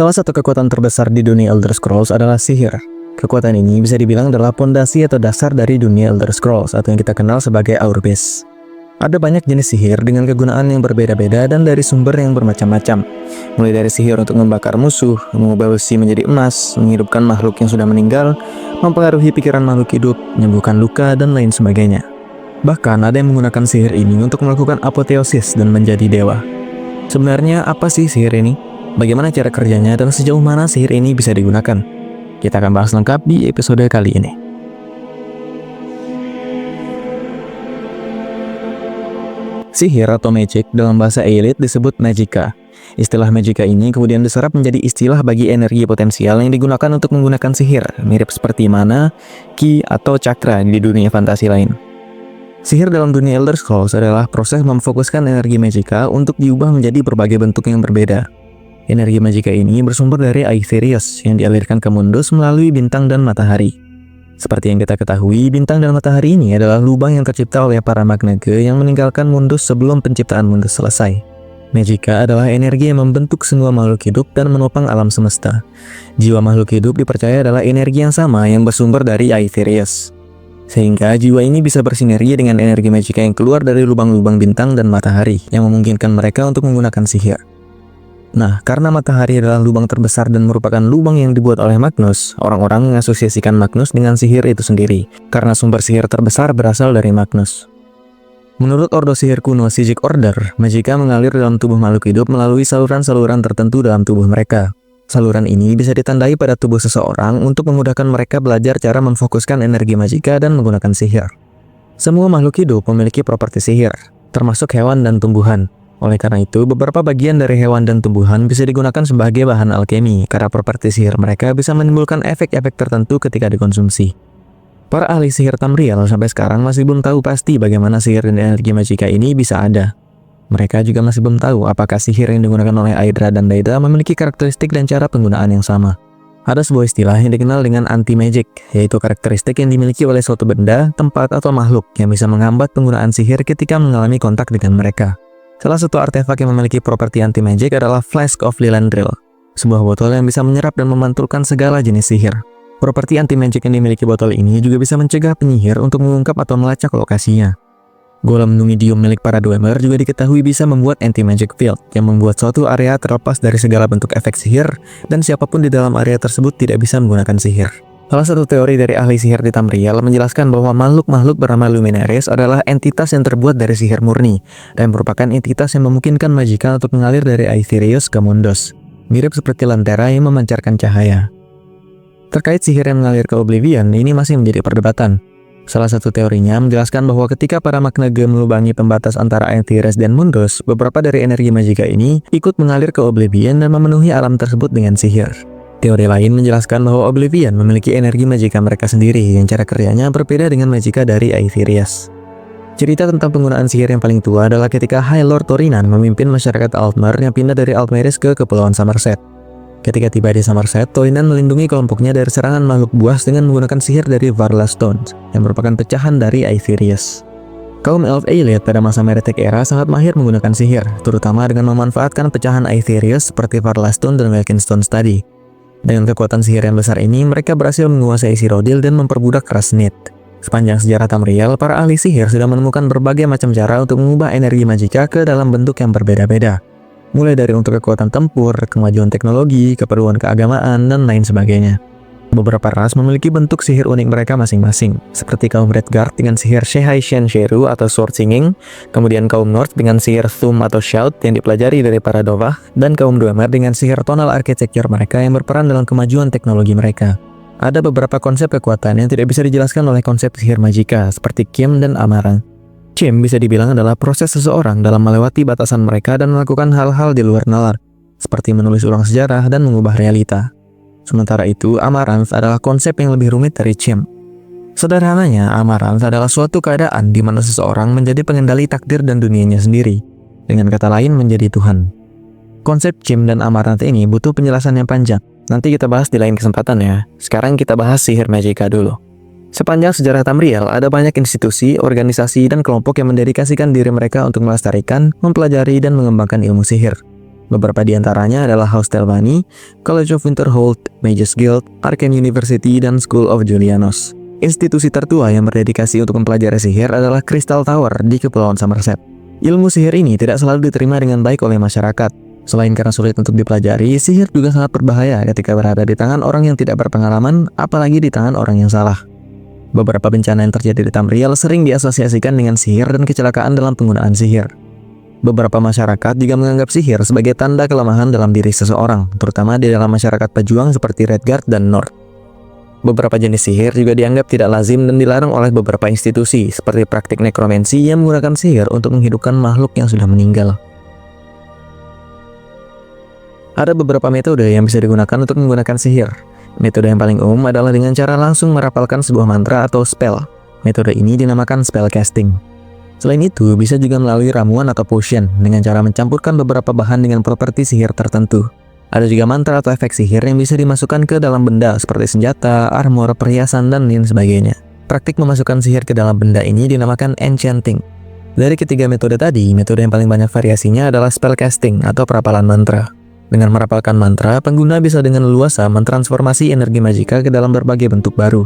Salah satu kekuatan terbesar di dunia Elder Scrolls adalah sihir. Kekuatan ini bisa dibilang adalah pondasi atau dasar dari dunia Elder Scrolls atau yang kita kenal sebagai Aurbis. Ada banyak jenis sihir dengan kegunaan yang berbeda-beda dan dari sumber yang bermacam-macam. Mulai dari sihir untuk membakar musuh, mengubah besi menjadi emas, menghidupkan makhluk yang sudah meninggal, mempengaruhi pikiran makhluk hidup, menyembuhkan luka, dan lain sebagainya. Bahkan ada yang menggunakan sihir ini untuk melakukan apoteosis dan menjadi dewa. Sebenarnya apa sih sihir ini? Bagaimana cara kerjanya dan sejauh mana sihir ini bisa digunakan? Kita akan bahas lengkap di episode kali ini. Sihir atau magic dalam bahasa Eilith disebut magicka. Istilah magicka ini kemudian diserap menjadi istilah bagi energi potensial yang digunakan untuk menggunakan sihir, mirip seperti mana, ki, atau cakra di dunia fantasi lain. Sihir dalam dunia Elder Scrolls adalah proses memfokuskan energi magicka untuk diubah menjadi berbagai bentuk yang berbeda. Energi magicka ini bersumber dari Aetherius yang dialirkan ke Mundus melalui bintang dan matahari. Seperti yang kita ketahui, bintang dan matahari ini adalah lubang yang tercipta oleh para magnage yang meninggalkan Mundus sebelum penciptaan Mundus selesai. Magicka adalah energi yang membentuk semua makhluk hidup dan menopang alam semesta. Jiwa makhluk hidup dipercaya adalah energi yang sama yang bersumber dari Aetherius. Sehingga jiwa ini bisa bersinergi dengan energi magicka yang keluar dari lubang-lubang bintang dan matahari yang memungkinkan mereka untuk menggunakan sihir. Nah, karena matahari adalah lubang terbesar dan merupakan lubang yang dibuat oleh Magnus, orang-orang mengasosiasikan Magnus dengan sihir itu sendiri, karena sumber sihir terbesar berasal dari Magnus. Menurut ordo sihir kuno Psijic Order, magicka mengalir dalam tubuh makhluk hidup melalui saluran-saluran tertentu dalam tubuh mereka. Saluran ini bisa ditandai pada tubuh seseorang untuk memudahkan mereka belajar cara memfokuskan energi magicka dan menggunakan sihir. Semua makhluk hidup memiliki properti sihir, termasuk hewan dan tumbuhan. Oleh karena itu, beberapa bagian dari hewan dan tumbuhan bisa digunakan sebagai bahan alkemi karena properti sihir mereka bisa menimbulkan efek-efek tertentu ketika dikonsumsi. Para ahli sihir Tamriel sampai sekarang masih belum tahu pasti bagaimana sihir dan energi magicka ini bisa ada. Mereka juga masih belum tahu apakah sihir yang digunakan oleh Aedra dan Daedra memiliki karakteristik dan cara penggunaan yang sama. Ada sebuah istilah yang dikenal dengan anti-magic, yaitu karakteristik yang dimiliki oleh suatu benda, tempat, atau makhluk yang bisa menghambat penggunaan sihir ketika mengalami kontak dengan mereka. Salah satu artefak yang memiliki properti anti-magic adalah Flask of Lilandril, sebuah botol yang bisa menyerap dan memantulkan segala jenis sihir. Properti anti-magic yang dimiliki botol ini juga bisa mencegah penyihir untuk mengungkap atau melacak lokasinya. Golem Numidium milik para Dwemer juga diketahui bisa membuat anti-magic field, yang membuat suatu area terlepas dari segala bentuk efek sihir, dan siapapun di dalam area tersebut tidak bisa menggunakan sihir. Salah satu teori dari ahli sihir di Tamriel menjelaskan bahwa makhluk-makhluk bernama Luminaries adalah entitas yang terbuat dari sihir murni, dan merupakan entitas yang memungkinkan magicka untuk mengalir dari Aetherius ke Mundus, mirip seperti lentera yang memancarkan cahaya. Terkait sihir yang mengalir ke Oblivion, ini masih menjadi perdebatan. Salah satu teorinya menjelaskan bahwa ketika para magnage melubangi pembatas antara Aetherius dan Mundus, beberapa dari energi magicka ini ikut mengalir ke Oblivion dan memenuhi alam tersebut dengan sihir. Teori lain menjelaskan bahwa Oblivion memiliki energi magicka mereka sendiri yang cara kerjanya berbeda dengan magicka dari Aetherius. Cerita tentang penggunaan sihir yang paling tua adalah ketika High Lord Torinan memimpin masyarakat Altmer yang pindah dari Altmeris ke Kepulauan Somerset. Ketika tiba di Somerset, Torinan melindungi kelompoknya dari serangan makhluk buas dengan menggunakan sihir dari Varla Stones yang merupakan pecahan dari Aetherius. Kaum Elf Eilith pada masa Meretic era sangat mahir menggunakan sihir, terutama dengan memanfaatkan pecahan Aetherius seperti Varla Stone dan Welkinstone tadi. Dengan kekuatan sihir yang besar ini, mereka berhasil menguasai Cyrodiil dan memperbudak Rasnith. Sepanjang sejarah Tamriel, para ahli sihir sudah menemukan berbagai macam cara untuk mengubah energi magicka ke dalam bentuk yang berbeda-beda. Mulai dari untuk kekuatan tempur, kemajuan teknologi, keperluan keagamaan, dan lain sebagainya. Beberapa ras memiliki bentuk sihir unik mereka masing-masing, seperti kaum Redguard dengan sihir Shehai Shen Sheru atau Sword Singing, kemudian kaum North dengan sihir Thum atau Shout yang dipelajari dari para Dovah, dan kaum Dwemer dengan sihir tonal architecture mereka yang berperan dalam kemajuan teknologi mereka. Ada beberapa konsep kekuatan yang tidak bisa dijelaskan oleh konsep sihir magicka, seperti Kim dan Amarang. Kim bisa dibilang adalah proses seseorang dalam melewati batasan mereka dan melakukan hal-hal di luar nalar, seperti menulis ulang sejarah dan mengubah realita. Sementara itu, Amaranth adalah konsep yang lebih rumit dari Chim. Sederhananya, Amaranth adalah suatu keadaan di mana seseorang menjadi pengendali takdir dan dunianya sendiri. Dengan kata lain, menjadi Tuhan. Konsep Chim dan Amaranth ini butuh penjelasan yang panjang. Nanti kita bahas di lain kesempatan ya. Sekarang kita bahas sihir magicka dulu. Sepanjang sejarah Tamriel, ada banyak institusi, organisasi, dan kelompok yang mendedikasikan diri mereka untuk melestarikan, mempelajari, dan mengembangkan ilmu sihir. Beberapa di antaranya adalah Haus Telvanni, College of Winterhold, Magus Guild, Arcane University, dan School of Julianos. Institusi tertua yang berdedikasi untuk mempelajari sihir adalah Crystal Tower di Kepulauan Somerset. Ilmu sihir ini tidak selalu diterima dengan baik oleh masyarakat. Selain karena sulit untuk dipelajari, sihir juga sangat berbahaya ketika berada di tangan orang yang tidak berpengalaman, apalagi di tangan orang yang salah. Beberapa bencana yang terjadi di Tamriel sering diasosiasikan dengan sihir dan kecelakaan dalam penggunaan sihir. Beberapa masyarakat juga menganggap sihir sebagai tanda kelemahan dalam diri seseorang, terutama di dalam masyarakat pejuang seperti Redguard dan North. Beberapa jenis sihir juga dianggap tidak lazim dan dilarang oleh beberapa institusi, seperti praktik nekromansi yang menggunakan sihir untuk menghidupkan makhluk yang sudah meninggal. Ada beberapa metode yang bisa digunakan untuk menggunakan sihir. Metode yang paling umum adalah dengan cara langsung merapalkan sebuah mantra atau spell. Metode ini dinamakan spell casting. Selain itu, bisa juga melalui ramuan atau potion dengan cara mencampurkan beberapa bahan dengan properti sihir tertentu. Ada juga mantra atau efek sihir yang bisa dimasukkan ke dalam benda seperti senjata, armor, perhiasan, dan lain sebagainya. Praktik memasukkan sihir ke dalam benda ini dinamakan enchanting. Dari ketiga metode tadi, metode yang paling banyak variasinya adalah spell casting atau perapalan mantra. Dengan merapalkan mantra, pengguna bisa dengan leluasa mentransformasi energi magika ke dalam berbagai bentuk baru.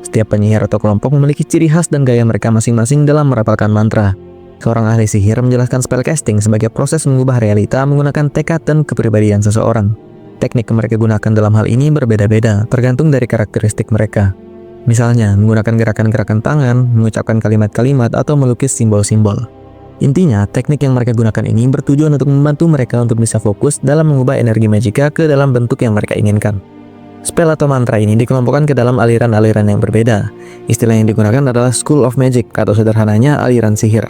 Setiap penyihir atau kelompok memiliki ciri khas dan gaya mereka masing-masing dalam merapalkan mantra. Seorang ahli sihir menjelaskan spellcasting sebagai proses mengubah realita menggunakan tekad dan kepribadian seseorang. Teknik yang mereka gunakan dalam hal ini berbeda-beda, tergantung dari karakteristik mereka. Misalnya, menggunakan gerakan-gerakan tangan, mengucapkan kalimat-kalimat, atau melukis simbol-simbol. Intinya, teknik yang mereka gunakan ini bertujuan untuk membantu mereka untuk bisa fokus dalam mengubah energi magika ke dalam bentuk yang mereka inginkan. Spell atau mantra ini dikelompokkan ke dalam aliran-aliran yang berbeda. Istilah yang digunakan adalah School of Magic atau sederhananya aliran sihir.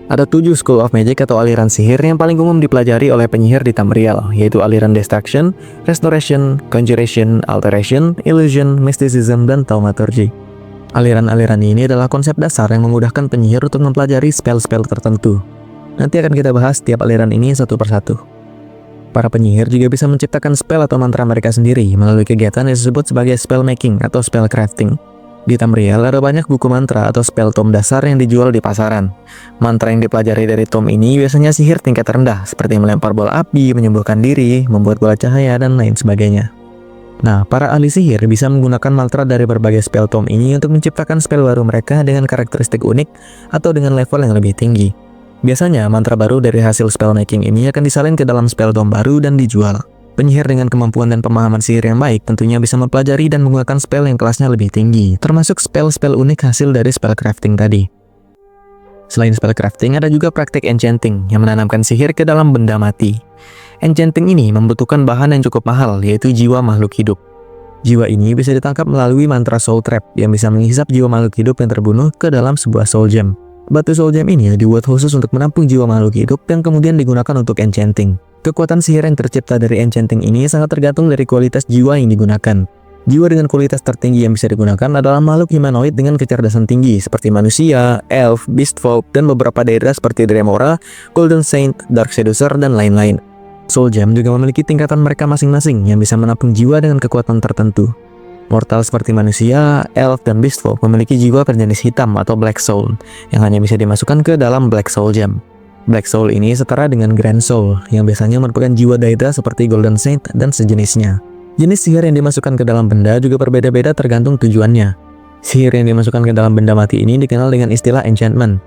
Ada 7 School of Magic atau aliran sihir yang paling umum dipelajari oleh penyihir di Tamriel, yaitu aliran Destruction, Restoration, Conjuration, Alteration, Illusion, Mysticism, dan Thaumaturgy. Aliran-aliran ini adalah konsep dasar yang memudahkan penyihir untuk mempelajari spell-spell tertentu. Nanti akan kita bahas setiap aliran ini satu persatu. Para penyihir juga bisa menciptakan spell atau mantra mereka sendiri melalui kegiatan yang disebut sebagai spell making atau spell crafting. Di Tamriel ada banyak buku mantra atau spell tome dasar yang dijual di pasaran. Mantra yang dipelajari dari tome ini biasanya sihir tingkat rendah seperti melempar bola api, menyembuhkan diri, membuat bola cahaya, dan lain sebagainya. Nah, para ahli sihir bisa menggunakan mantra dari berbagai spell tome ini untuk menciptakan spell baru mereka dengan karakteristik unik atau dengan level yang lebih tinggi. Biasanya, mantra baru dari hasil spellmaking ini akan disalin ke dalam spell tome baru dan dijual. Penyihir dengan kemampuan dan pemahaman sihir yang baik tentunya bisa mempelajari dan menggunakan spell yang kelasnya lebih tinggi, termasuk spell-spell unik hasil dari spell crafting tadi. Selain spell crafting, ada juga praktik enchanting yang menanamkan sihir ke dalam benda mati. Enchanting ini membutuhkan bahan yang cukup mahal, yaitu jiwa makhluk hidup. Jiwa ini bisa ditangkap melalui mantra soul trap yang bisa menghisap jiwa makhluk hidup yang terbunuh ke dalam sebuah soul gem. Batu soul gem ini dibuat khusus untuk menampung jiwa makhluk hidup yang kemudian digunakan untuk enchanting. Kekuatan sihir yang tercipta dari enchanting ini sangat tergantung dari kualitas jiwa yang digunakan. Jiwa dengan kualitas tertinggi yang bisa digunakan adalah makhluk humanoid dengan kecerdasan tinggi seperti manusia, elf, beast folk, dan beberapa daerah seperti Dremora, Golden Saint, Dark Seducer, dan lain-lain. Soul Gem juga memiliki tingkatan mereka masing-masing yang bisa menampung jiwa dengan kekuatan tertentu. Mortal seperti manusia, elf, dan beast folk memiliki jiwa berjenis hitam atau Black Soul yang hanya bisa dimasukkan ke dalam Black Soul Gem. Black Soul ini setara dengan Grand Soul yang biasanya merupakan jiwa daedra seperti Golden Saint dan sejenisnya. Jenis sihir yang dimasukkan ke dalam benda juga berbeda-beda tergantung tujuannya. Sihir yang dimasukkan ke dalam benda mati ini dikenal dengan istilah enchantment.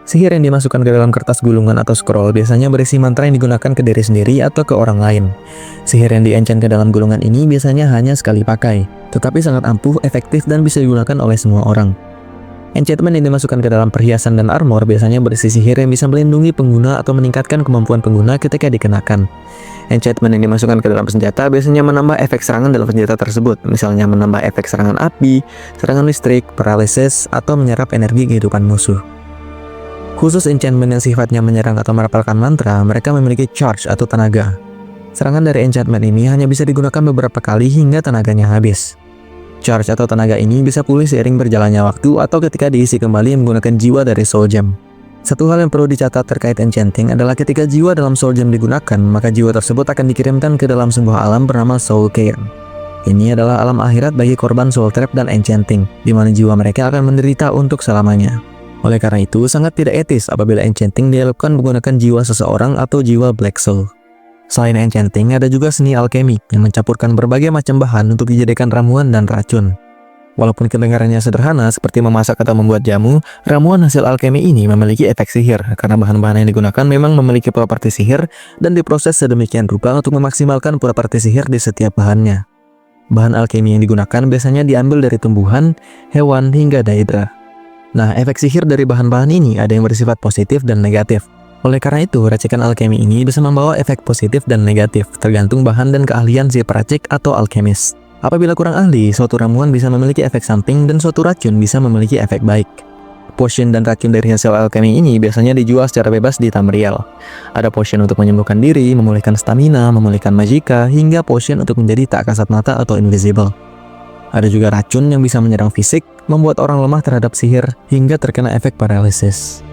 Sihir yang dimasukkan ke dalam kertas gulungan atau scroll biasanya berisi mantra yang digunakan ke diri sendiri atau ke orang lain. Sihir yang di-enchant ke dalam gulungan ini biasanya hanya sekali pakai, tetapi sangat ampuh, efektif, dan bisa digunakan oleh semua orang. Enchantment yang dimasukkan ke dalam perhiasan dan armor biasanya berisi sihir yang bisa melindungi pengguna atau meningkatkan kemampuan pengguna ketika dikenakan. Enchantment yang dimasukkan ke dalam senjata biasanya menambah efek serangan dalam senjata tersebut, misalnya menambah efek serangan api, serangan listrik, paralysis, atau menyerap energi kehidupan musuh. Khusus enchantment yang sifatnya menyerang atau merapalkan mantra, mereka memiliki charge atau tenaga. Serangan dari enchantment ini hanya bisa digunakan beberapa kali hingga tenaganya habis. Charge atau tenaga ini bisa pulih seiring berjalannya waktu atau ketika diisi kembali menggunakan jiwa dari Soul Gem. Satu hal yang perlu dicatat terkait enchanting adalah ketika jiwa dalam Soul Gem digunakan, maka jiwa tersebut akan dikirimkan ke dalam sebuah alam bernama Soul Cairn. Ini adalah alam akhirat bagi korban Soul Trap dan enchanting, di mana jiwa mereka akan menderita untuk selamanya. Oleh karena itu, sangat tidak etis apabila enchanting dilakukan menggunakan jiwa seseorang atau jiwa Black Soul. Selain enchanting, ada juga seni alkemi yang mencampurkan berbagai macam bahan untuk dijadikan ramuan dan racun. Walaupun kedengarannya sederhana seperti memasak atau membuat jamu, ramuan hasil alkemi ini memiliki efek sihir karena bahan-bahan yang digunakan memang memiliki properti sihir dan diproses sedemikian rupa untuk memaksimalkan properti sihir di setiap bahannya. Bahan alkemi yang digunakan biasanya diambil dari tumbuhan, hewan, hingga daedra. Nah, efek sihir dari bahan-bahan ini ada yang bersifat positif dan negatif. Oleh karena itu, racikan alkemi ini bisa membawa efek positif dan negatif, tergantung bahan dan keahlian si peracik atau alkemis. Apabila kurang ahli, suatu ramuan bisa memiliki efek samping dan suatu racun bisa memiliki efek baik. Potion dan racun dari hasil alkemi ini biasanya dijual secara bebas di Tamriel. Ada potion untuk menyembuhkan diri, memulihkan stamina, memulihkan magicka, hingga potion untuk menjadi tak kasat mata atau invisible. Ada juga racun yang bisa menyerang fisik, membuat orang lemah terhadap sihir, hingga terkena efek paralysis.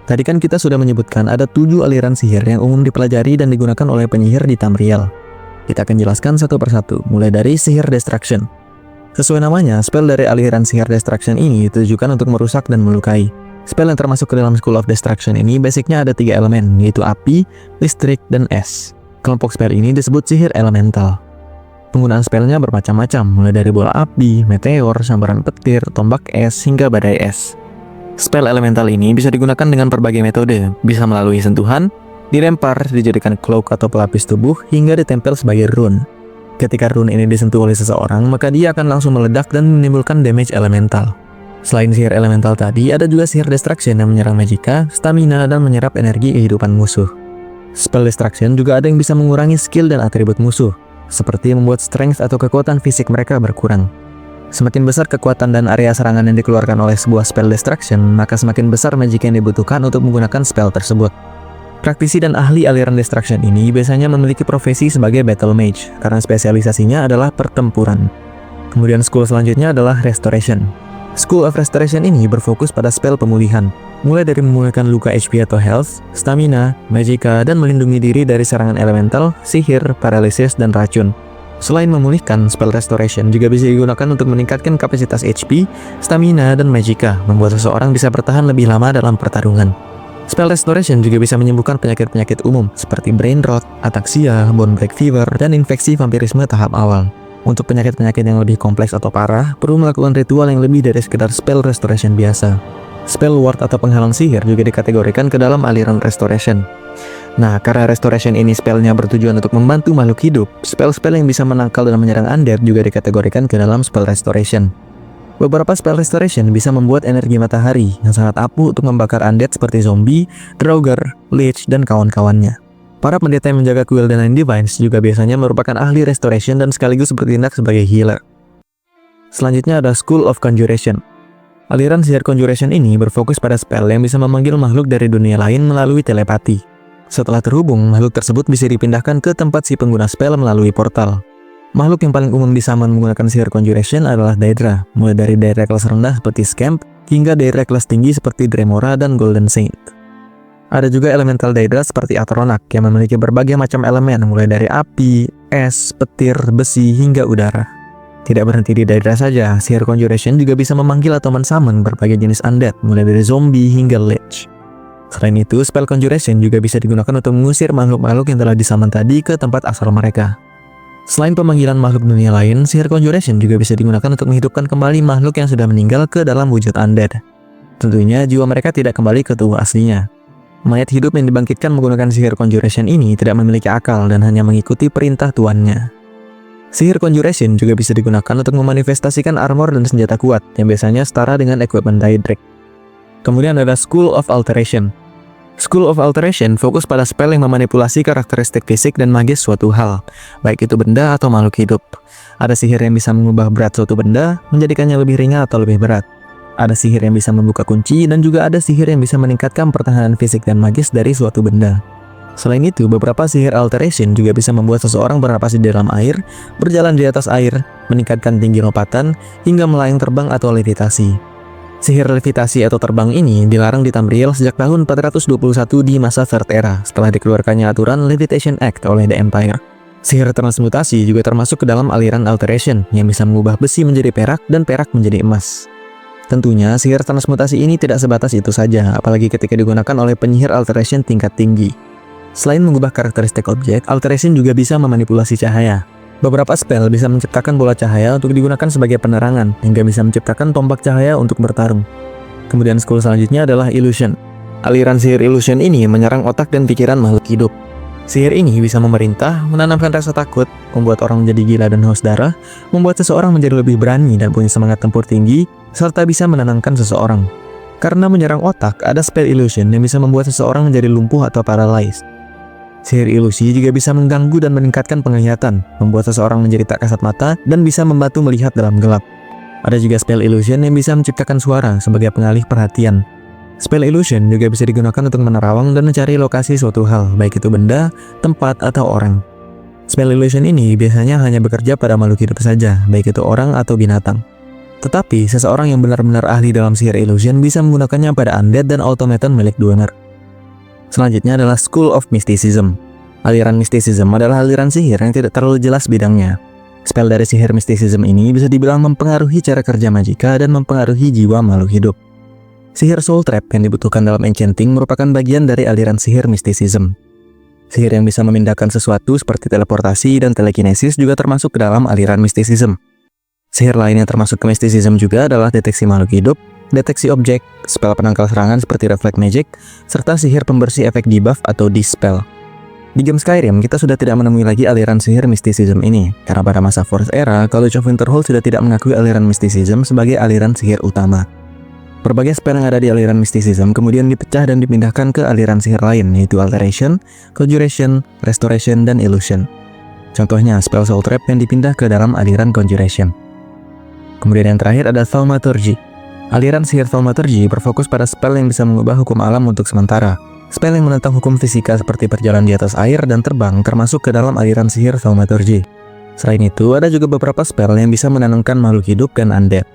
Tadi kan kita sudah menyebutkan ada 7 aliran sihir yang umum dipelajari dan digunakan oleh penyihir di Tamriel. Kita akan jelaskan satu persatu, mulai dari sihir destruction. Sesuai namanya, spell dari aliran sihir destruction ini ditujukan untuk merusak dan melukai. Spell yang termasuk ke dalam School of Destruction ini basicnya ada 3 elemen, yaitu api, listrik, dan es. Kelompok spell ini disebut sihir elemental. Penggunaan spellnya bermacam-macam, mulai dari bola api, meteor, sambaran petir, tombak es, hingga badai es. Spell elemental ini bisa digunakan dengan berbagai metode, bisa melalui sentuhan, dilempar, dijadikan cloak atau pelapis tubuh, hingga ditempel sebagai rune. Ketika rune ini disentuh oleh seseorang, maka dia akan langsung meledak dan menimbulkan damage elemental. Selain sihir elemental tadi, ada juga sihir destruction yang menyerang magicka, stamina, dan menyerap energi kehidupan musuh. Spell destruction juga ada yang bisa mengurangi skill dan atribut musuh, seperti membuat strength atau kekuatan fisik mereka berkurang. Semakin besar kekuatan dan area serangan yang dikeluarkan oleh sebuah spell destruction, maka semakin besar magic yang dibutuhkan untuk menggunakan spell tersebut. Praktisi dan ahli aliran destruction ini biasanya memiliki profesi sebagai battle mage, karena spesialisasinya adalah pertempuran. Kemudian school selanjutnya adalah restoration. School of Restoration ini berfokus pada spell pemulihan, mulai dari memulihkan luka HP atau health, stamina, magicka, dan melindungi diri dari serangan elemental, sihir, paralysis, dan racun. Selain memulihkan, spell restoration juga bisa digunakan untuk meningkatkan kapasitas HP, stamina, dan magicka, membuat seseorang bisa bertahan lebih lama dalam pertarungan. Spell restoration juga bisa menyembuhkan penyakit-penyakit umum seperti brain rot, ataxia, bone break fever, dan infeksi vampirisme tahap awal. Untuk penyakit-penyakit yang lebih kompleks atau parah, perlu melakukan ritual yang lebih dari sekedar spell restoration biasa. Spell ward atau penghalang sihir juga dikategorikan ke dalam aliran restoration. Nah, karena restoration ini spellnya bertujuan untuk membantu makhluk hidup, spell-spell yang bisa menangkal dan menyerang undead juga dikategorikan ke dalam spell restoration. Beberapa spell restoration bisa membuat energi matahari yang sangat ampuh untuk membakar undead seperti zombie, draugr, lich, dan kawan-kawannya. Para pendeta yang menjaga kuil dan divines juga biasanya merupakan ahli restoration dan sekaligus bertindak sebagai healer. Selanjutnya ada School of Conjuration. Aliran sihir conjuration ini berfokus pada spell yang bisa memanggil makhluk dari dunia lain melalui telepati. Setelah terhubung, makhluk tersebut bisa dipindahkan ke tempat si pengguna spell melalui portal. Makhluk yang paling umum disaman menggunakan sihir conjuration adalah daedra, mulai dari daedra kelas rendah seperti scamp, hingga daedra kelas tinggi seperti dremora dan golden saint. Ada juga elemental daedra seperti atronach yang memiliki berbagai macam elemen, mulai dari api, es, petir, besi, hingga udara. Tidak berhenti di daedra saja, sihir conjuration juga bisa memanggil atau mensummon berbagai jenis undead, mulai dari zombie hingga lich. Selain itu, spell conjuration juga bisa digunakan untuk mengusir makhluk-makhluk yang telah disummon tadi ke tempat asal mereka. Selain pemanggilan makhluk dunia lain, sihir conjuration juga bisa digunakan untuk menghidupkan kembali makhluk yang sudah meninggal ke dalam wujud undead. Tentunya, jiwa mereka tidak kembali ke tubuh aslinya. Mayat hidup yang dibangkitkan menggunakan sihir conjuration ini tidak memiliki akal dan hanya mengikuti perintah tuannya. Sihir conjuration juga bisa digunakan untuk memanifestasikan armor dan senjata kuat, yang biasanya setara dengan equipment daedric. Kemudian ada School of Alteration. School of Alteration fokus pada spell yang memanipulasi karakteristik fisik dan magis suatu hal, baik itu benda atau makhluk hidup. Ada sihir yang bisa mengubah berat suatu benda, menjadikannya lebih ringan atau lebih berat. Ada sihir yang bisa membuka kunci, dan juga ada sihir yang bisa meningkatkan pertahanan fisik dan magis dari suatu benda. Selain itu, beberapa sihir alteration juga bisa membuat seseorang bernapas di dalam air, berjalan di atas air, meningkatkan tinggi lompatan, hingga melayang terbang atau levitasi. Sihir levitasi atau terbang ini dilarang di Tamriel sejak tahun 421 di masa Third Era, setelah dikeluarkannya aturan Levitation Act oleh The Empire. Sihir transmutasi juga termasuk ke dalam aliran alteration, yang bisa mengubah besi menjadi perak dan perak menjadi emas. Tentunya, sihir transmutasi ini tidak sebatas itu saja, apalagi ketika digunakan oleh penyihir alteration tingkat tinggi. Selain mengubah karakteristik objek, alteration juga bisa memanipulasi cahaya. Beberapa spell bisa menciptakan bola cahaya untuk digunakan sebagai penerangan, hingga bisa menciptakan tombak cahaya untuk bertarung. Kemudian skill selanjutnya adalah illusion. Aliran sihir illusion ini menyerang otak dan pikiran makhluk hidup. Sihir ini bisa memerintah, menanamkan rasa takut, membuat orang menjadi gila dan haus darah, membuat seseorang menjadi lebih berani dan punya semangat tempur tinggi, serta bisa menenangkan seseorang. Karena menyerang otak, ada spell illusion yang bisa membuat seseorang menjadi lumpuh atau paralyzed. Sihir ilusi juga bisa mengganggu dan meningkatkan penglihatan, membuat seseorang menjadi tak kasat mata dan bisa membantu melihat dalam gelap. Ada juga spell illusion yang bisa menciptakan suara sebagai pengalih perhatian. Spell illusion juga bisa digunakan untuk menerawang dan mencari lokasi suatu hal, baik itu benda, tempat, atau orang. Spell illusion ini biasanya hanya bekerja pada makhluk hidup saja, baik itu orang atau binatang. Tetapi, seseorang yang benar-benar ahli dalam sihir illusion bisa menggunakannya pada undead dan automaton milik Dwemer. Selanjutnya adalah School of Mysticism. Aliran mysticism adalah aliran sihir yang tidak terlalu jelas bidangnya. Spell dari sihir mysticism ini bisa dibilang mempengaruhi cara kerja magika dan mempengaruhi jiwa makhluk hidup. Sihir soul trap yang dibutuhkan dalam enchanting merupakan bagian dari aliran sihir mysticism. Sihir yang bisa memindahkan sesuatu seperti teleportasi dan telekinesis juga termasuk ke dalam aliran mysticism. Sihir lain yang termasuk ke mysticism juga adalah deteksi makhluk hidup, deteksi objek, spell penangkal serangan seperti reflect magic, serta sihir pembersih efek debuff atau dispel. Di game Skyrim, kita sudah tidak menemui lagi aliran sihir mysticism ini, karena pada masa Fourth Era, College of Winterhold sudah tidak mengakui aliran mysticism sebagai aliran sihir utama. Berbagai spell yang ada di aliran mysticism kemudian dipecah dan dipindahkan ke aliran sihir lain, yaitu alteration, conjuration, restoration, dan illusion. Contohnya, spell soul trap yang dipindah ke dalam aliran conjuration. Kemudian yang terakhir ada thaumaturgy. Aliran sihir thaumaturgy berfokus pada spell yang bisa mengubah hukum alam untuk sementara. Spell yang menentang hukum fisika seperti berjalan di atas air dan terbang termasuk ke dalam aliran sihir thaumaturgy. Selain itu, ada juga beberapa spell yang bisa menenangkan makhluk hidup dan undead.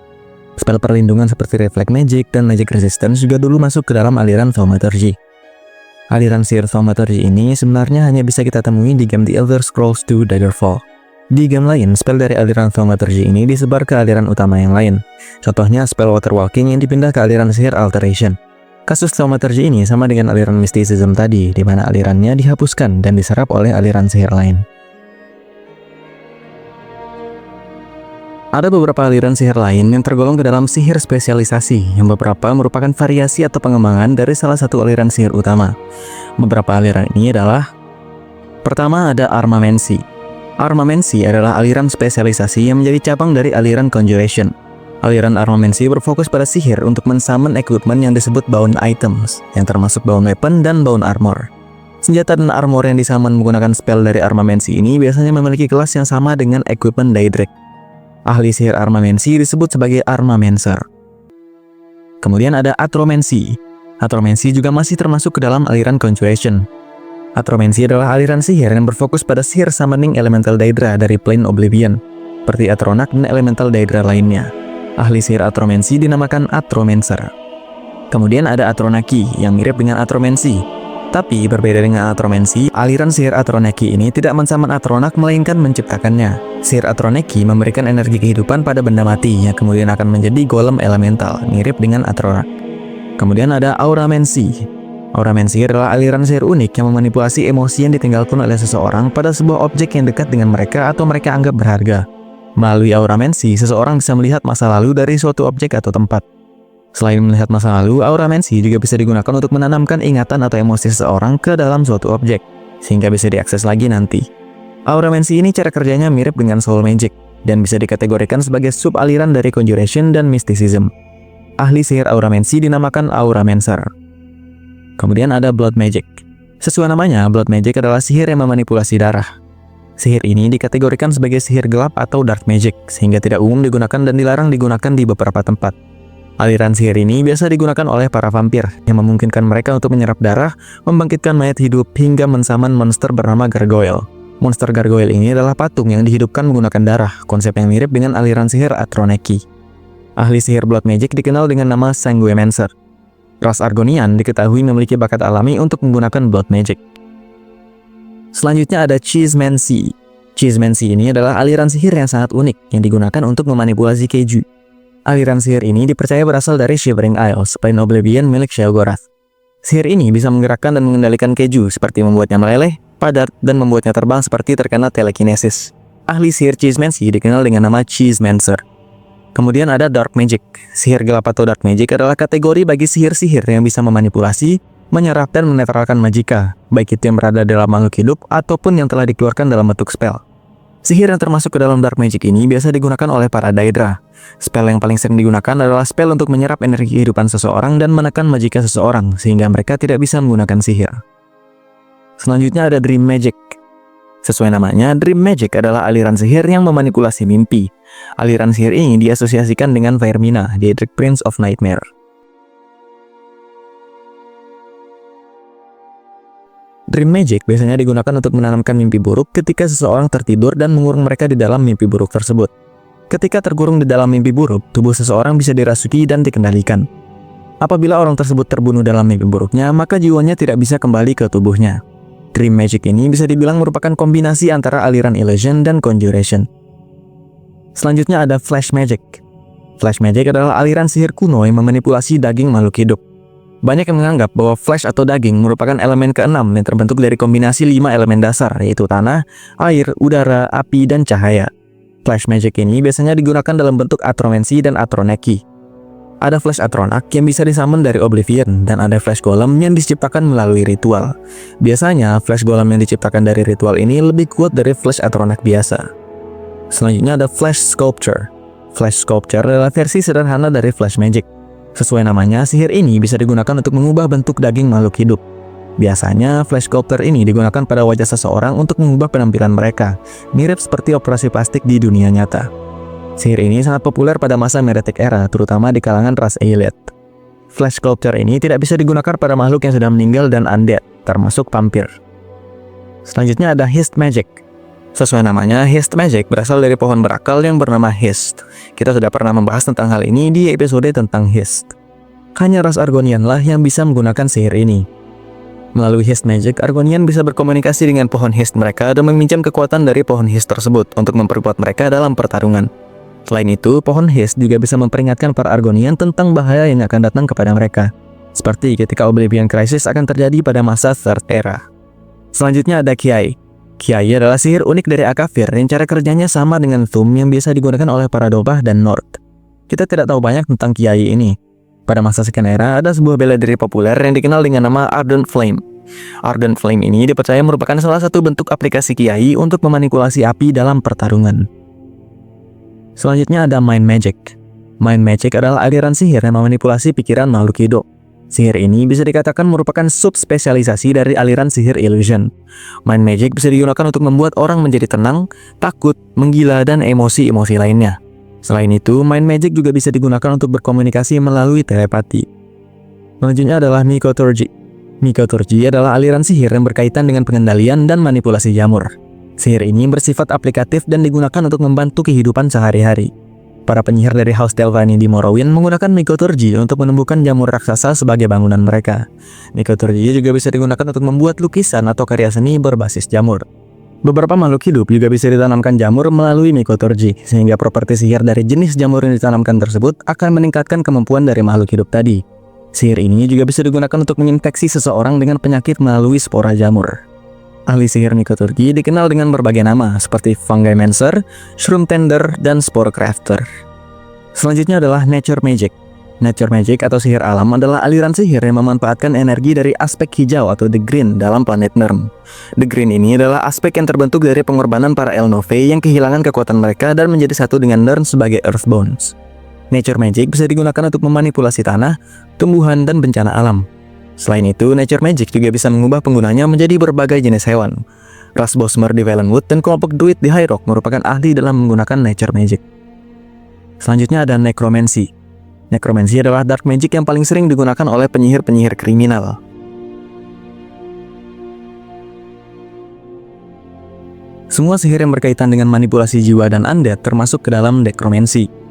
Spell perlindungan seperti reflect magic dan magic resistance juga dulu masuk ke dalam aliran thaumaturgy. Aliran sihir thaumaturgy ini sebenarnya hanya bisa kita temui di game The Elder Scrolls II Daggerfall. Di game lain, spell dari aliran thaumaturgy ini disebar ke aliran utama yang lain. Contohnya spell water walking yang dipindah ke aliran sihir alteration. Kasus thaumaturgy ini sama dengan aliran mysticism tadi, di mana alirannya dihapuskan dan diserap oleh aliran sihir lain. Ada beberapa aliran sihir lain yang tergolong ke dalam sihir spesialisasi, yang beberapa merupakan variasi atau pengembangan dari salah satu aliran sihir utama. Beberapa aliran ini adalah: pertama ada armamency. Armamency adalah aliran spesialisasi yang menjadi cabang dari aliran conjuration. Aliran armamency berfokus pada sihir untuk men-summon equipment yang disebut bound items, yang termasuk bound weapon dan bound armor. Senjata dan armor yang disummon menggunakan spell dari armamency ini biasanya memiliki kelas yang sama dengan equipment Daedric. Ahli sihir armamency disebut sebagai armamancer. Kemudian ada atromancy. Atromancy juga masih termasuk ke dalam aliran conjuration. Atromancy adalah aliran sihir yang berfokus pada sihir summoning elemental daedra dari plane oblivion, seperti Atronak dan elemental daedra lainnya. Ahli sihir atromancy dinamakan atromancer. Kemudian ada atronaki yang mirip dengan atromancy. Tapi berbeda dengan atromancy, aliran sihir atronaki ini tidak mensummon Atronak melainkan menciptakannya. Sihir atronaki memberikan energi kehidupan pada benda mati yang kemudian akan menjadi golem elemental, mirip dengan Atronak. Kemudian ada auramency. Auramency adalah aliran sihir unik yang memanipulasi emosi yang ditinggalkan oleh seseorang pada sebuah objek yang dekat dengan mereka atau mereka anggap berharga. Melalui auramency, seseorang bisa melihat masa lalu dari suatu objek atau tempat. Selain melihat masa lalu, auramency juga bisa digunakan untuk menanamkan ingatan atau emosi seseorang ke dalam suatu objek, sehingga bisa diakses lagi nanti. Auramency ini cara kerjanya mirip dengan soul magic, dan bisa dikategorikan sebagai sub-aliran dari conjuration dan mysticism. Ahli sihir auramency dinamakan auramancer. Kemudian ada blood magic. Sesuai namanya, blood magic adalah sihir yang memanipulasi darah. Sihir ini dikategorikan sebagai sihir gelap atau dark magic, sehingga tidak umum digunakan dan dilarang digunakan di beberapa tempat. Aliran sihir ini biasa digunakan oleh para vampir, yang memungkinkan mereka untuk menyerap darah, membangkitkan mayat hidup, hingga mensaman monster bernama gargoyle. Monster gargoyle ini adalah patung yang dihidupkan menggunakan darah, konsep yang mirip dengan aliran sihir Atronaki. Ahli sihir blood magic dikenal dengan nama Sanguimancer. Ras Argonian diketahui memiliki bakat alami untuk menggunakan blood magic. Selanjutnya ada Cheesemancy. Cheesemancy ini adalah aliran sihir yang sangat unik yang digunakan untuk memanipulasi keju. Aliran sihir ini dipercaya berasal dari Shivering Isles, Plain Oblivion milik Sheogorath. Sihir ini bisa menggerakkan dan mengendalikan keju seperti membuatnya meleleh, padat, dan membuatnya terbang seperti terkena telekinesis. Ahli sihir Cheesemancy dikenal dengan nama Cheesemancer. Kemudian ada Dark Magic. Sihir gelap atau Dark Magic adalah kategori bagi sihir-sihir yang bisa memanipulasi, menyerap, dan menetralkan magika, baik itu yang berada dalam makhluk hidup ataupun yang telah dikeluarkan dalam bentuk spell. Sihir yang termasuk ke dalam Dark Magic ini biasa digunakan oleh para Daedra. Spell yang paling sering digunakan adalah spell untuk menyerap energi kehidupan seseorang dan menekan magika seseorang sehingga mereka tidak bisa menggunakan sihir. Selanjutnya ada Dream Magic. Sesuai namanya, Dream Magic adalah aliran sihir yang memanipulasi mimpi. Aliran sihir ini diasosiasikan dengan Vaermina, Daedric Prince of Nightmare. Dream Magic biasanya digunakan untuk menanamkan mimpi buruk ketika seseorang tertidur dan mengurung mereka di dalam mimpi buruk tersebut. Ketika terkurung di dalam mimpi buruk, tubuh seseorang bisa dirasuki dan dikendalikan. Apabila orang tersebut terbunuh dalam mimpi buruknya, maka jiwanya tidak bisa kembali ke tubuhnya. Dream Magic ini bisa dibilang merupakan kombinasi antara aliran illusion dan conjuration. Selanjutnya ada Flash Magic. Flash Magic adalah aliran sihir kuno yang memanipulasi daging makhluk hidup. Banyak yang menganggap bahwa flesh atau daging merupakan elemen keenam yang terbentuk dari kombinasi 5 elemen dasar, yaitu tanah, air, udara, api, dan cahaya. Flash Magic ini biasanya digunakan dalam bentuk atromancy dan atroneki. Ada Flash Atronak yang bisa disummon dari Oblivion, dan ada Flash Golem yang diciptakan melalui ritual. Biasanya, Flash Golem yang diciptakan dari ritual ini lebih kuat dari Flash Atronak biasa. Selanjutnya ada Flash Sculpture. Flash Sculpture adalah versi sederhana dari Flash Magic. Sesuai namanya, sihir ini bisa digunakan untuk mengubah bentuk daging makhluk hidup. Biasanya, Flash Sculptor ini digunakan pada wajah seseorang untuk mengubah penampilan mereka, mirip seperti operasi plastik di dunia nyata. Sihir ini sangat populer pada masa Meretic Era, terutama di kalangan ras Aelit. Flash Sculptor ini tidak bisa digunakan pada makhluk yang sudah meninggal dan undead, termasuk vampir. Selanjutnya ada Hist Magic. Sesuai namanya, Hist Magic berasal dari pohon berakal yang bernama Hist. Kita sudah pernah membahas tentang hal ini di episode tentang Hist. Hanya ras Argonian lah yang bisa menggunakan sihir ini. Melalui Hist Magic, Argonian bisa berkomunikasi dengan pohon Hist mereka dan meminjam kekuatan dari pohon Hist tersebut untuk memperkuat mereka dalam pertarungan. Selain itu, pohon Hist juga bisa memperingatkan para Argonian tentang bahaya yang akan datang kepada mereka. Seperti ketika Oblivion Crisis akan terjadi pada masa Third Era. Selanjutnya ada Kiai. Kiai adalah sihir unik dari Akavir yang cara kerjanya sama dengan Thum yang biasa digunakan oleh para Dobah dan Nord. Kita tidak tahu banyak tentang Kiai ini. Pada masa Second Era, ada sebuah bela diri populer yang dikenal dengan nama Ardent Flame. Ardent Flame ini dipercaya merupakan salah satu bentuk aplikasi Kiai untuk memanipulasi api dalam pertarungan. Selanjutnya ada Mind Magic. Mind Magic adalah aliran sihir yang memanipulasi pikiran makhluk hidup. Sihir ini bisa dikatakan merupakan subspesialisasi dari aliran sihir illusion. Mind Magic bisa digunakan untuk membuat orang menjadi tenang, takut, menggila, dan emosi-emosi lainnya. Selain itu, Mind Magic juga bisa digunakan untuk berkomunikasi melalui telepati. Selanjutnya adalah Mycoturgy. Mycoturgy adalah aliran sihir yang berkaitan dengan pengendalian dan manipulasi jamur. Sihir ini bersifat aplikatif dan digunakan untuk membantu kehidupan sehari-hari. Para penyihir dari House Telvanni di Morrowind menggunakan Mycoturgy untuk menumbuhkan jamur raksasa sebagai bangunan mereka. Mycoturgy juga bisa digunakan untuk membuat lukisan atau karya seni berbasis jamur. Beberapa makhluk hidup juga bisa ditanamkan jamur melalui Mycoturgy, sehingga properti sihir dari jenis jamur yang ditanamkan tersebut akan meningkatkan kemampuan dari makhluk hidup tadi. Sihir ini juga bisa digunakan untuk menginfeksi seseorang dengan penyakit melalui spora jamur. Ahli sihir Mycoturgy dikenal dengan berbagai nama seperti Fungimancer, Shroom Tender, dan Spore Crafter. Selanjutnya adalah Nature Magic. Nature Magic atau sihir alam adalah aliran sihir yang memanfaatkan energi dari aspek hijau atau The Green dalam planet Nirn. The Green ini adalah aspek yang terbentuk dari pengorbanan para Elnovae yang kehilangan kekuatan mereka dan menjadi satu dengan Nirn sebagai Earthbones. Nature Magic bisa digunakan untuk memanipulasi tanah, tumbuhan, dan bencana alam. Selain itu, Nature Magic juga bisa mengubah penggunanya menjadi berbagai jenis hewan. Ras Bosmer di Valenwood dan kelompok Druid di High Rock merupakan ahli dalam menggunakan Nature Magic. Selanjutnya ada Necromancy. Necromancy adalah dark magic yang paling sering digunakan oleh penyihir-penyihir kriminal. Semua sihir yang berkaitan dengan manipulasi jiwa dan undead termasuk ke dalam Necromancy.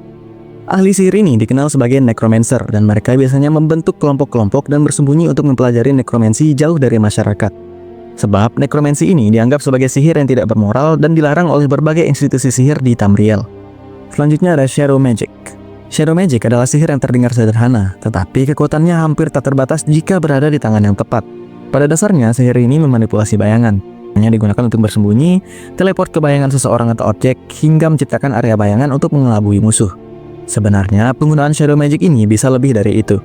Ahli sihir ini dikenal sebagai Necromancer dan mereka biasanya membentuk kelompok-kelompok dan bersembunyi untuk mempelajari nekromansi jauh dari masyarakat. Sebab nekromansi ini dianggap sebagai sihir yang tidak bermoral dan dilarang oleh berbagai institusi sihir di Tamriel. Selanjutnya ada Shadow Magic. Shadow Magic adalah sihir yang terdengar sederhana, tetapi kekuatannya hampir tak terbatas jika berada di tangan yang tepat. Pada dasarnya, sihir ini memanipulasi bayangan. Hanya digunakan untuk bersembunyi, teleport ke bayangan seseorang atau objek, hingga menciptakan area bayangan untuk mengelabui musuh. Sebenarnya, penggunaan Shadow Magic ini bisa lebih dari itu.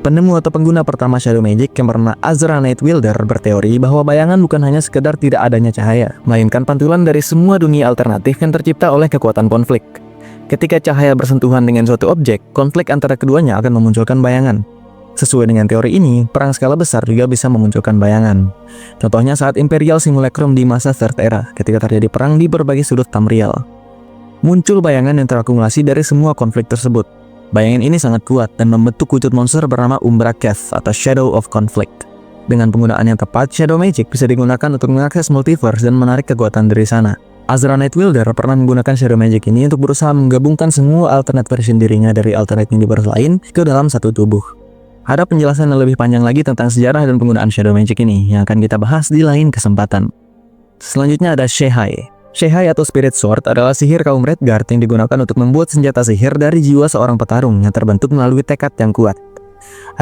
Penemu atau pengguna pertama Shadow Magic yang bernama Azra Nightwilder berteori bahwa bayangan bukan hanya sekedar tidak adanya cahaya, melainkan pantulan dari semua dunia alternatif yang tercipta oleh kekuatan konflik. Ketika cahaya bersentuhan dengan suatu objek, konflik antara keduanya akan memunculkan bayangan. Sesuai dengan teori ini, perang skala besar juga bisa memunculkan bayangan. Contohnya saat Imperial Simulacrum di masa Third Era, ketika terjadi perang di berbagai sudut Tamriel. Muncul bayangan yang terakumulasi dari semua konflik tersebut. Bayangan ini sangat kuat dan membentuk wujud monster bernama Umbra Keth atau Shadow of Conflict. Dengan penggunaan yang tepat, Shadow Magic bisa digunakan untuk mengakses multiverse dan menarik kekuatan dari sana. Azra Nightwilder pernah menggunakan Shadow Magic ini untuk berusaha menggabungkan semua alternate version dirinya dari alternate universe lain ke dalam satu tubuh. Ada penjelasan yang lebih panjang lagi tentang sejarah dan penggunaan Shadow Magic ini yang akan kita bahas di lain kesempatan. Selanjutnya ada Shehai. Shehai atau Spirit Sword adalah sihir kaum Redguard yang digunakan untuk membuat senjata sihir dari jiwa seorang petarung yang terbentuk melalui tekad yang kuat.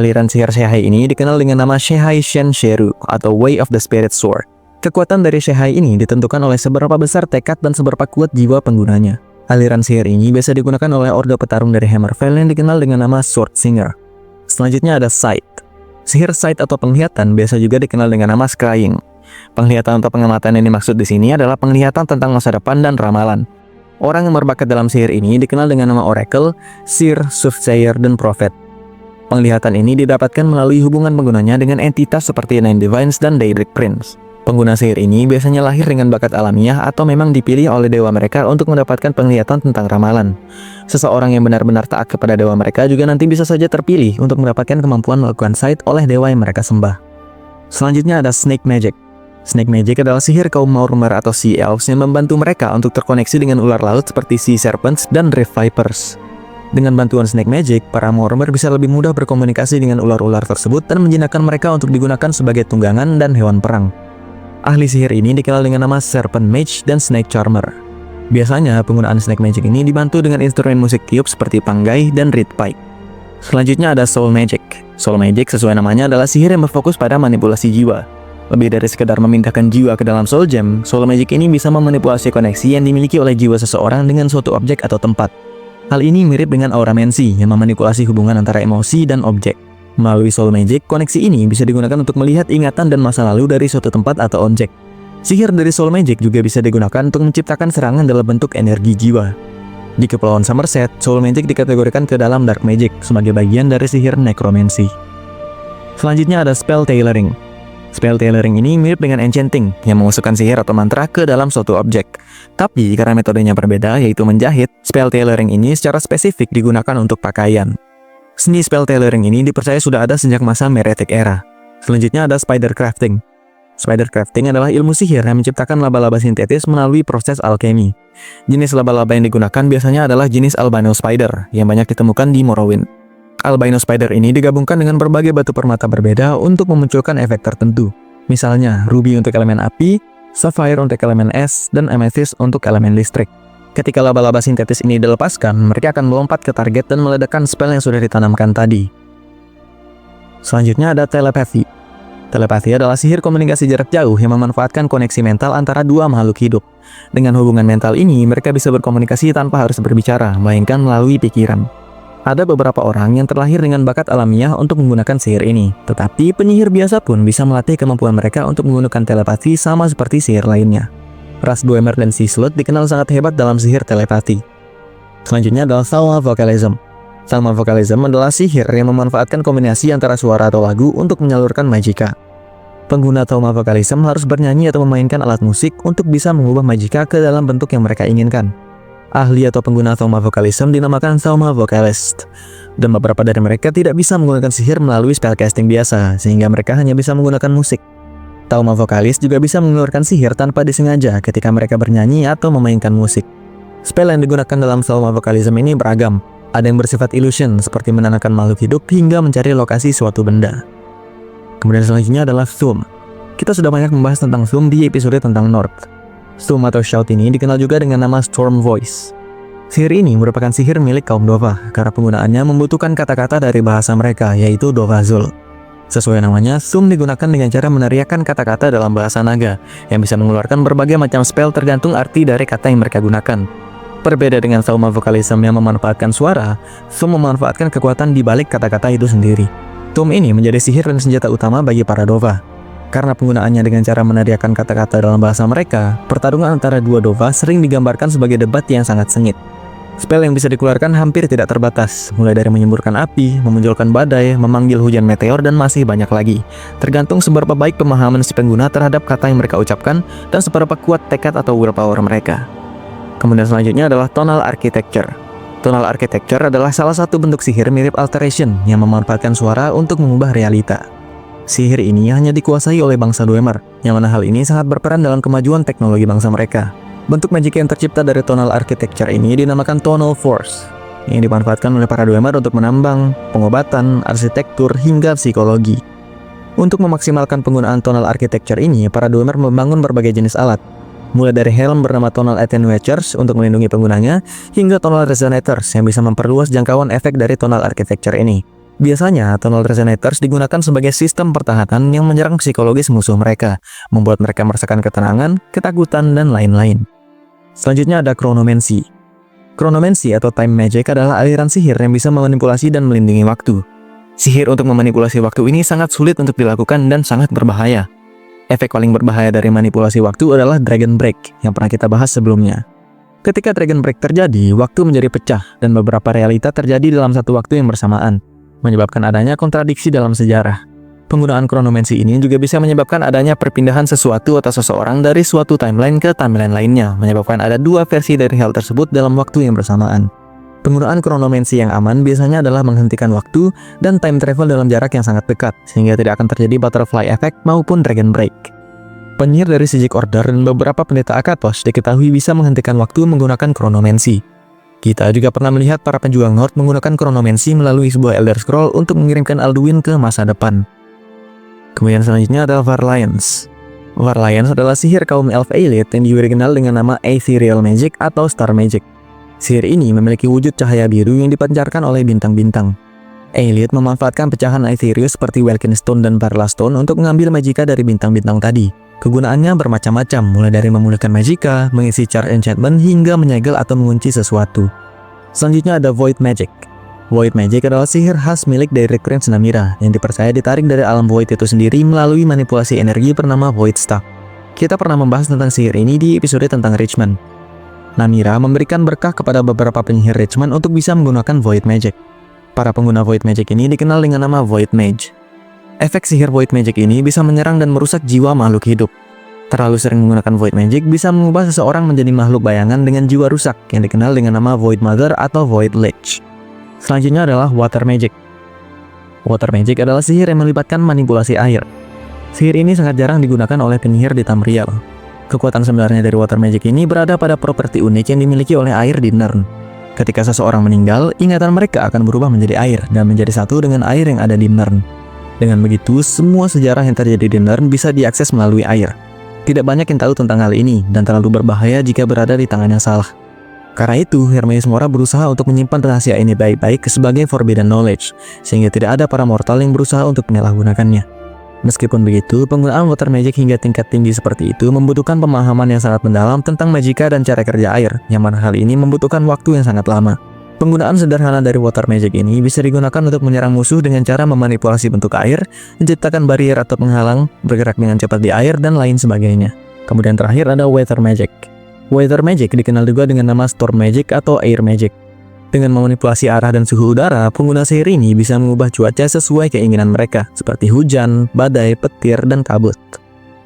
Aliran sihir Shehai ini dikenal dengan nama Shehai Shen Sheru atau Way of the Spirit Sword. Kekuatan dari Shehai ini ditentukan oleh seberapa besar tekad dan seberapa kuat jiwa penggunanya. Aliran sihir ini biasa digunakan oleh ordo petarung dari Hammerfell yang dikenal dengan nama Sword Singer. Selanjutnya ada Sight. Sihir Sight atau penglihatan biasa juga dikenal dengan nama Scrying. Penglihatan atau pengamatan yang dimaksud di sini adalah penglihatan tentang masa depan dan ramalan. Orang yang berbakat dalam sihir ini dikenal dengan nama Oracle, Seer, Soothsayer, dan Prophet. Penglihatan ini didapatkan melalui hubungan penggunanya dengan entitas seperti Nine Divines dan Daedric Prince. Pengguna sihir ini biasanya lahir dengan bakat alamiah atau memang dipilih oleh dewa mereka untuk mendapatkan penglihatan tentang ramalan. Seseorang yang benar-benar taat kepada dewa mereka juga nanti bisa saja terpilih untuk mendapatkan kemampuan melakukan sight oleh dewa yang mereka sembah. Selanjutnya ada Snake Magic. Snake Magic adalah sihir kaum Maormer atau Sea Elves yang membantu mereka untuk terkoneksi dengan ular laut seperti Sea Serpents dan Rift Vipers. Dengan bantuan Snake Magic, para Maormer bisa lebih mudah berkomunikasi dengan ular-ular tersebut dan menjinakkan mereka untuk digunakan sebagai tunggangan dan hewan perang. Ahli sihir ini dikenal dengan nama Serpent Mage dan Snake Charmer. Biasanya, penggunaan Snake Magic ini dibantu dengan instrumen musik tiup seperti panggai dan reed pipe. Selanjutnya ada Soul Magic. Soul Magic sesuai namanya adalah sihir yang berfokus pada manipulasi jiwa. Lebih dari sekedar memindahkan jiwa ke dalam Soul Gem, Soul Magic ini bisa memanipulasi koneksi yang dimiliki oleh jiwa seseorang dengan suatu objek atau tempat. Hal ini mirip dengan auramensi yang memanipulasi hubungan antara emosi dan objek. Melalui Soul Magic, koneksi ini bisa digunakan untuk melihat ingatan dan masa lalu dari suatu tempat atau objek. Sihir dari Soul Magic juga bisa digunakan untuk menciptakan serangan dalam bentuk energi jiwa. Di Kepulauan Somerset, Soul Magic dikategorikan ke dalam Dark Magic sebagai bagian dari sihir Necromancy. Selanjutnya ada Spell Tailoring. Spell Tailoring ini mirip dengan Enchanting yang memasukkan sihir atau mantra ke dalam suatu objek. Tapi karena metodenya berbeda, yaitu menjahit, Spell Tailoring ini secara spesifik digunakan untuk pakaian. Seni Spell Tailoring ini dipercaya sudah ada sejak masa Meretic Era. Selanjutnya ada Spider Crafting. Spider Crafting adalah ilmu sihir yang menciptakan laba-laba sintetis melalui proses alkemi. Jenis laba-laba yang digunakan biasanya adalah jenis Albino Spider yang banyak ditemukan di Morrowind. Albino Spider ini digabungkan dengan berbagai batu permata berbeda untuk memunculkan efek tertentu. Misalnya, ruby untuk elemen api, sapphire untuk elemen es, dan amethyst untuk elemen listrik. Ketika laba-laba sintetis ini dilepaskan, mereka akan melompat ke target dan meledakkan spell yang sudah ditanamkan tadi. Selanjutnya ada Telepathy. Telepathy adalah sihir komunikasi jarak jauh yang memanfaatkan koneksi mental antara dua makhluk hidup. Dengan hubungan mental ini, mereka bisa berkomunikasi tanpa harus berbicara, melainkan melalui pikiran. Ada beberapa orang yang terlahir dengan bakat alamiah untuk menggunakan sihir ini, tetapi penyihir biasa pun bisa melatih kemampuan mereka untuk menggunakan telepati sama seperti sihir lainnya. Ras Dwemer dan Sea Sleuth dikenal sangat hebat dalam sihir telepati. Selanjutnya adalah Thalma Vocalism. Thalma Vocalism adalah sihir yang memanfaatkan kombinasi antara suara atau lagu untuk menyalurkan magika. Pengguna Thalma Vocalism harus bernyanyi atau memainkan alat musik untuk bisa mengubah magika ke dalam bentuk yang mereka inginkan. Ahli atau pengguna Thalma Vocalism dinamakan Thalma Vocalist, dan beberapa dari mereka tidak bisa menggunakan sihir melalui spellcasting biasa, sehingga mereka hanya bisa menggunakan musik. Thalma Vocalist juga bisa mengeluarkan sihir tanpa disengaja ketika mereka bernyanyi atau memainkan musik. Spell yang digunakan dalam Thalma Vocalism ini beragam. Ada yang bersifat illusion seperti menanamkan makhluk hidup hingga mencari lokasi suatu benda. Kemudian selanjutnya adalah Thu'um. Kita sudah banyak membahas tentang Thu'um di episode tentang North. Thu'um atau Shout ini dikenal juga dengan nama Storm Voice. Sihir ini merupakan sihir milik kaum Dova karena penggunaannya membutuhkan kata-kata dari bahasa mereka, yaitu Dovazul. Sesuai namanya, Sum digunakan dengan cara meneriakkan kata-kata dalam bahasa naga yang bisa mengeluarkan berbagai macam spell tergantung arti dari kata yang mereka gunakan. Berbeda dengan Sauma Vocalism yang memanfaatkan suara, Sum memanfaatkan kekuatan di balik kata-kata itu sendiri. Sum ini menjadi sihir dan senjata utama bagi para Dova. Karena penggunaannya dengan cara meneriakkan kata-kata dalam bahasa mereka, pertarungan antara dua Dova sering digambarkan sebagai debat yang sangat sengit. Spell yang bisa dikeluarkan hampir tidak terbatas, mulai dari menyemburkan api, memunculkan badai, memanggil hujan meteor, dan masih banyak lagi. Tergantung seberapa baik pemahaman si pengguna terhadap kata yang mereka ucapkan dan seberapa kuat tekad atau willpower mereka. Kemudian selanjutnya adalah Tonal Architecture. Tonal Architecture adalah salah satu bentuk sihir mirip Alteration yang memanfaatkan suara untuk mengubah realita. Sihir ini hanya dikuasai oleh bangsa Dwemer, yang mana hal ini sangat berperan dalam kemajuan teknologi bangsa mereka. Bentuk magic yang tercipta dari Tonal Architecture ini dinamakan Tonal Force, yang dimanfaatkan oleh para Dwemer untuk menambang, pengobatan, arsitektur, hingga psikologi. Untuk memaksimalkan penggunaan Tonal Architecture ini, para Dwemer membangun berbagai jenis alat, mulai dari helm bernama Tonal Attenuators untuk melindungi penggunanya, hingga Tonal Resonators yang bisa memperluas jangkauan efek dari Tonal Architecture ini. Biasanya, Tonal Resonators digunakan sebagai sistem pertahanan yang menyerang psikologis musuh mereka, membuat mereka merasakan ketenangan, ketakutan, dan lain-lain. Selanjutnya ada Chronomancy. Chronomancy atau Time Magic adalah aliran sihir yang bisa memanipulasi dan melindungi waktu. Sihir untuk memanipulasi waktu ini sangat sulit untuk dilakukan dan sangat berbahaya. Efek paling berbahaya dari manipulasi waktu adalah Dragon Break yang pernah kita bahas sebelumnya. Ketika Dragon Break terjadi, waktu menjadi pecah dan beberapa realita terjadi dalam satu waktu yang bersamaan, menyebabkan adanya kontradiksi dalam sejarah. Penggunaan Chronomancy ini juga bisa menyebabkan adanya perpindahan sesuatu atau seseorang dari suatu timeline ke timeline lainnya, menyebabkan ada dua versi dari hal tersebut dalam waktu yang bersamaan. Penggunaan Chronomancy yang aman biasanya adalah menghentikan waktu dan time travel dalam jarak yang sangat dekat, sehingga tidak akan terjadi butterfly effect maupun Dragon Break. Penyihir dari Psijic Order dan beberapa pendeta Akatos diketahui bisa menghentikan waktu menggunakan Chronomancy. Kita juga pernah melihat para penjuang North menggunakan Chronomancy melalui sebuah Elder Scroll untuk mengirimkan Alduin ke masa depan. Kemudian selanjutnya adalah Varlians. Varlians adalah sihir kaum Elf Elite yang juga dikenal dengan nama Ethereal Magic atau Star Magic. Sihir ini memiliki wujud cahaya biru yang dipancarkan oleh bintang-bintang. Elite memanfaatkan pecahan Aetherius seperti Welkin Stone dan Parla Stone untuk mengambil magika dari bintang-bintang tadi. Kegunaannya bermacam-macam, mulai dari memulihkan magika, mengisi charge enchantment, hingga menyegel atau mengunci sesuatu. Selanjutnya ada Void Magic. Void Magic adalah sihir khas milik Direct Prince Namira yang dipercaya ditarik dari alam Void itu sendiri melalui manipulasi energi bernama Void Staff. Kita pernah membahas tentang sihir ini di episode tentang Richmond. Namira memberikan berkah kepada beberapa penyihir Richmond untuk bisa menggunakan Void Magic. Para pengguna Void Magic ini dikenal dengan nama Void Mage. Efek sihir Void Magic ini bisa menyerang dan merusak jiwa makhluk hidup. Terlalu sering menggunakan Void Magic bisa mengubah seseorang menjadi makhluk bayangan dengan jiwa rusak yang dikenal dengan nama Void Mother atau Void Lich. Selanjutnya adalah Water Magic. Water Magic adalah sihir yang melibatkan manipulasi air. Sihir ini sangat jarang digunakan oleh penyihir di Tamriel. Kekuatan sebenarnya dari Water Magic ini berada pada properti unik yang dimiliki oleh air di Nirn. Ketika seseorang meninggal, ingatan mereka akan berubah menjadi air dan menjadi satu dengan air yang ada di Nirn. Dengan begitu, semua sejarah yang terjadi di Nirn bisa diakses melalui air. Tidak banyak yang tahu tentang hal ini dan terlalu berbahaya jika berada di tangan yang salah. Karena itu, Hermaeus Mora berusaha untuk menyimpan rahasia ini baik-baik sebagai forbidden knowledge, sehingga tidak ada para mortal yang berusaha untuk menyalahgunakannya. Meskipun begitu, penggunaan water magic hingga tingkat tinggi seperti itu membutuhkan pemahaman yang sangat mendalam tentang magika dan cara kerja air, yang mana hal ini membutuhkan waktu yang sangat lama. Penggunaan sederhana dari water magic ini bisa digunakan untuk menyerang musuh dengan cara memanipulasi bentuk air, menciptakan barrier atau penghalang, bergerak dengan cepat di air, dan lain sebagainya. Kemudian terakhir ada weather magic. Weather Magic dikenal juga dengan nama Storm Magic atau Air Magic. Dengan memanipulasi arah dan suhu udara, pengguna sihir ini bisa mengubah cuaca sesuai keinginan mereka, seperti hujan, badai, petir, dan kabut.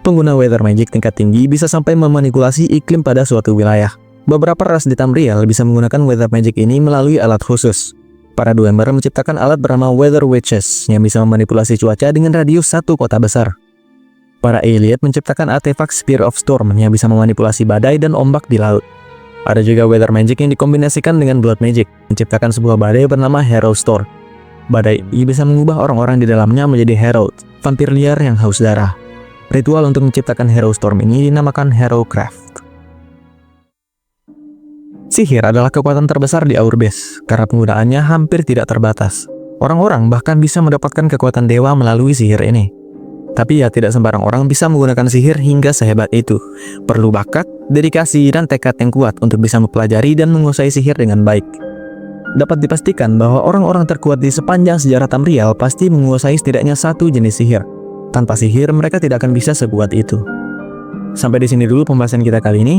Pengguna Weather Magic tingkat tinggi bisa sampai memanipulasi iklim pada suatu wilayah. Beberapa ras di Tamriel bisa menggunakan Weather Magic ini melalui alat khusus. Para Dwemer menciptakan alat bernama Weather Witches yang bisa memanipulasi cuaca dengan radius satu kota besar. Para Elite menciptakan artefak Spear of Storm yang bisa memanipulasi badai dan ombak di laut. Ada juga Weather Magic yang dikombinasikan dengan Blood Magic, menciptakan sebuah badai bernama Hero Storm. Badai ini bisa mengubah orang-orang di dalamnya menjadi Herald, vampir liar yang haus darah. Ritual untuk menciptakan Hero Storm ini dinamakan Hero Craft. Sihir adalah kekuatan terbesar di Aurbes karena penggunaannya hampir tidak terbatas. Orang-orang bahkan bisa mendapatkan kekuatan dewa melalui sihir ini. Tapi ya tidak sembarang orang bisa menggunakan sihir hingga sehebat itu. Perlu bakat, dedikasi, dan tekad yang kuat untuk bisa mempelajari dan menguasai sihir dengan baik. Dapat dipastikan bahwa orang-orang terkuat di sepanjang sejarah Tamriel pasti menguasai setidaknya satu jenis sihir. Tanpa sihir mereka tidak akan bisa sekuat itu. Sampai di sini dulu pembahasan kita kali ini.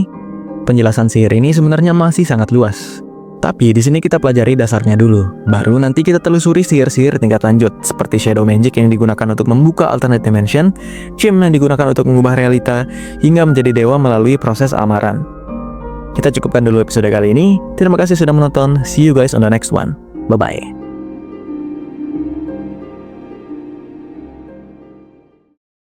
Penjelasan sihir ini sebenarnya masih sangat luas. Tapi di sini kita pelajari dasarnya dulu. Baru nanti kita telusuri sihir-sihir tingkat lanjut seperti Shadow Magic yang digunakan untuk membuka alternate dimension, Charm yang digunakan untuk mengubah realita, hingga menjadi dewa melalui proses amaran. Kita cukupkan dulu episode kali ini. Terima kasih sudah menonton. See you guys on the next one. Bye-bye.